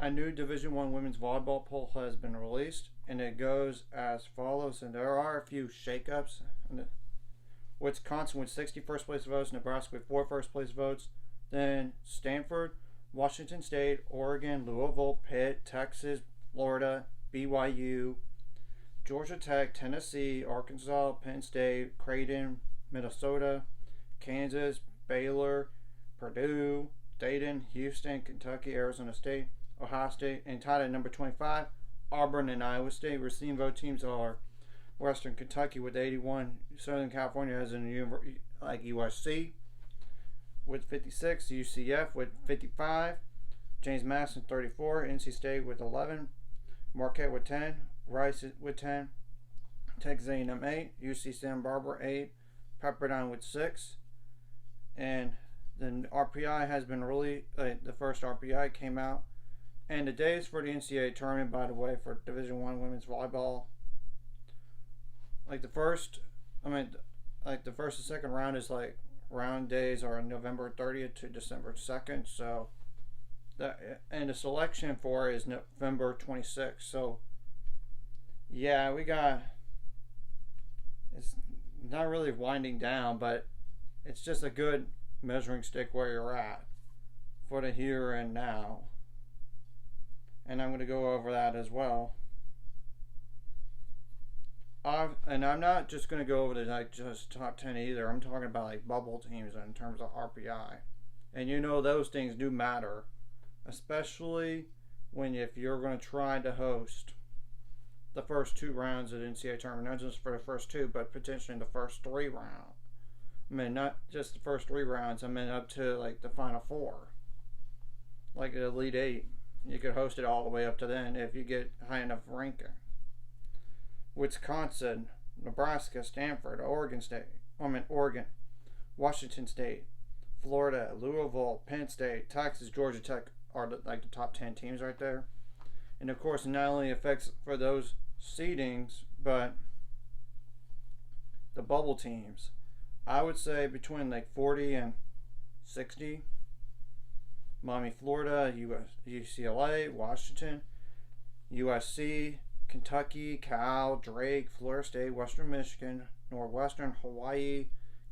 a new Division I women's volleyball poll has been released, and it goes as follows. And there are a few shakeups. Wisconsin with 61st place votes, Nebraska with 4 first place votes, then Stanford, Washington State, Oregon, Louisville, Pitt, Texas, Florida, BYU, Georgia Tech, Tennessee, Arkansas, Penn State, Creighton, Minnesota, Kansas, Baylor, Purdue, Dayton, Houston, Kentucky, Arizona State, Ohio State, and tied at number 25, Auburn and Iowa State. Receiving vote teams are Western Kentucky with 81, Southern California has like USC with 56, UCF with 55, James Madison 34, NC State with 11, Marquette with 10, Rice with 10, Texas A&M 8, UC Santa Barbara 8, Pepperdine with 6, and the RPI has been released. The first RPI came out, and the days for the NCAA tournament, by the way, for Division I women's volleyball, the first and second round is round days are November 30th to December 2nd. So and the selection for it is November 26th. So yeah, it's not really winding down, but it's just a good measuring stick where you're at for the here and now. And I'm going to go over that as well. And I'm not just going to go over the just top 10 either. I'm talking about bubble teams in terms of RPI. And those things do matter, especially if you're going to try to host the first 2 rounds of the NCAA tournament, not just for the first 2, but potentially in the first 3 rounds. I mean, not just the first 3 rounds, I mean up to the final 4, the Elite 8. You could host it all the way up to then if you get high enough ranking. Wisconsin, Nebraska, Stanford, Oregon, Washington State, Florida, Louisville, Penn State, Texas, Georgia Tech are the top 10 teams right there. And of course, it not only affects for those seedings, but the bubble teams. I would say between 40 and 60. Miami, Florida, UCLA, Washington, USC, Kentucky, Cal, Drake, Florida State, Western Michigan, Northwestern, Hawaii,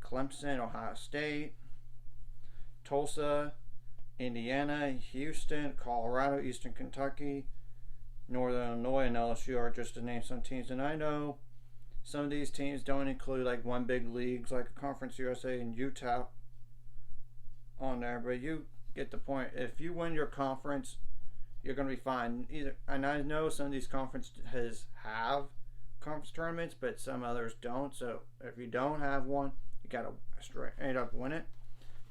Clemson, Ohio State, Tulsa, Indiana, Houston, Colorado, Eastern Kentucky, Northern Illinois, and LSU are just to name some teams. And I know some of these teams don't include one big leagues like Conference USA and Utah on there, but you get the point. If you win your conference, you're going to be fine. And I know some of these conferences have conference tournaments, but some others don't. So if you don't have one, you got to straight up win it.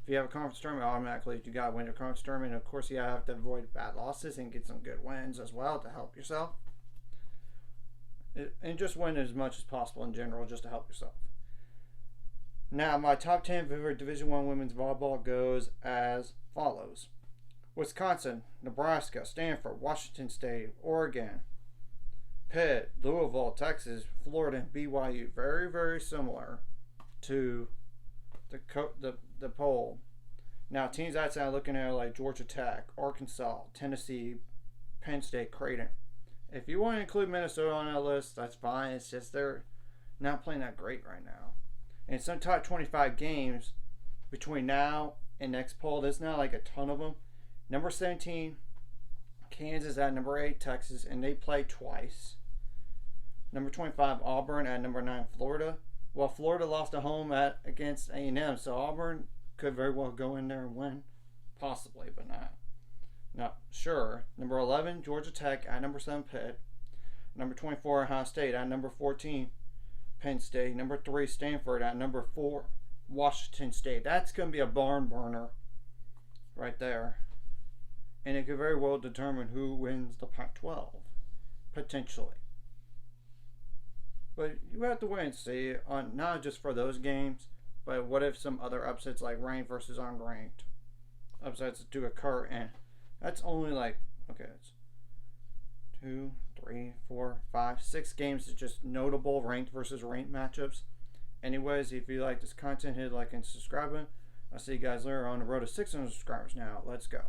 If you have a conference tournament, automatically you got to win your conference tournament. Of course, you have to avoid bad losses and get some good wins as well to help yourself. And just win as much as possible in general, just to help yourself. Now, my top 10 favorite Division I women's volleyball goes as follows. Wisconsin, Nebraska, Stanford, Washington State, Oregon, Pitt, Louisville, Texas, Florida, and BYU. Very, very similar to the poll. Now, teams outside looking at Georgia Tech, Arkansas, Tennessee, Penn State, Creighton. If you want to include Minnesota on that list, that's fine. It's just they're not playing that great right now. And some top 25 games between now and next poll, there's not a ton of them. Number 17, Kansas at number 8, Texas, and they play twice. Number 25, Auburn at number 9, Florida. Well, Florida lost at home against A&M, so Auburn could very well go in there and win. Possibly, but not sure. Number 11, Georgia Tech at number 7, Pitt. Number 24, Ohio State at number 14, Penn State. Number 3, Stanford at number 4, Washington State. That's going to be a barn burner right there. And it could very well determine who wins the Pac-12, potentially. But you have to wait and see, on not just for those games, but what if some other upsets like ranked versus unranked upsets do occur, and that's only it's 2, 3, 4, 5, 6 games is just notable ranked versus ranked matchups. Anyways, if you like this content, hit like and subscribe. I'll see you guys later on the road to 600 subscribers now. Let's go.